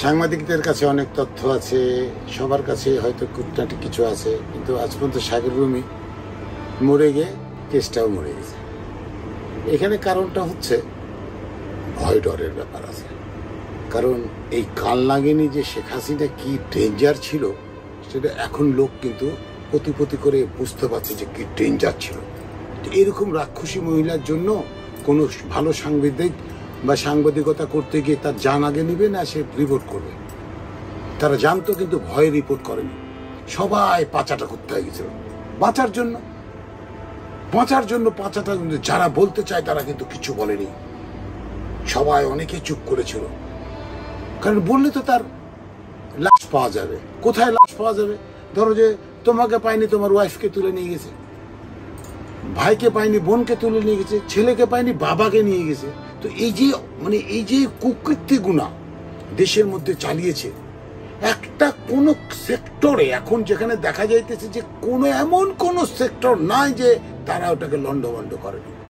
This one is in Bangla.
সাংবাদিকদের কাছে অনেক তথ্য আছে, সবার কাছে হয়তো কুটনাটি কিছু আছে, কিন্তু আজ পর্যন্ত সাগর রুমি মরে গিয়ে কেসটাও মরে গেছে। এখানে কারণটা হচ্ছে ভয় ডরের ব্যাপার আছে। কারণ এই কাল লাগেনি যে শেখ হাসিনা কি ডেঞ্জার ছিল, সেটা এখন লোক কিন্তু প্রতি করে বুঝতে পারছে যে কি ডেঞ্জার ছিল। এরকম রাক্ষসী মহিলার জন্য কোনো ভালো সাংবাদিক বা সাংবাদিকতা করতে গিয়ে তার জান আগে নিবে না, সে রিপোর্ট করবে। তারা জানতো কিন্তু ভয়ে রিপোর্ট করেনি। সবাই পাচাটা করতে হয়ে গেছিল বাঁচার জন্য। পাচাটা কিন্তু যারা বলতে চায় তারা কিন্তু কিছু বলেনি। সবাই অনেকে চুপ করেছিল, কারণ বললে তো তার লাশ পাওয়া যাবে। কোথায় লাশ পাওয়া যাবে? ধরো যে তোমাকে পায়নি, তোমার ওয়াইফকে তুলে নিয়ে গেছে, ভাইকে পায়নি, বোনকে তুলে নিয়ে গেছে, ছেলেকে পায়নি, বাবাকে নিয়ে গেছে। তো এই যে কুকৃত্যগুনা দেশের মধ্যে চালিয়েছে, একটা কোন সেক্টরে এখন যেখানে দেখা যাইতেছে যে এমন কোন সেক্টর নাই যে তারা ওটাকে লন্ডভন্ড করেনি।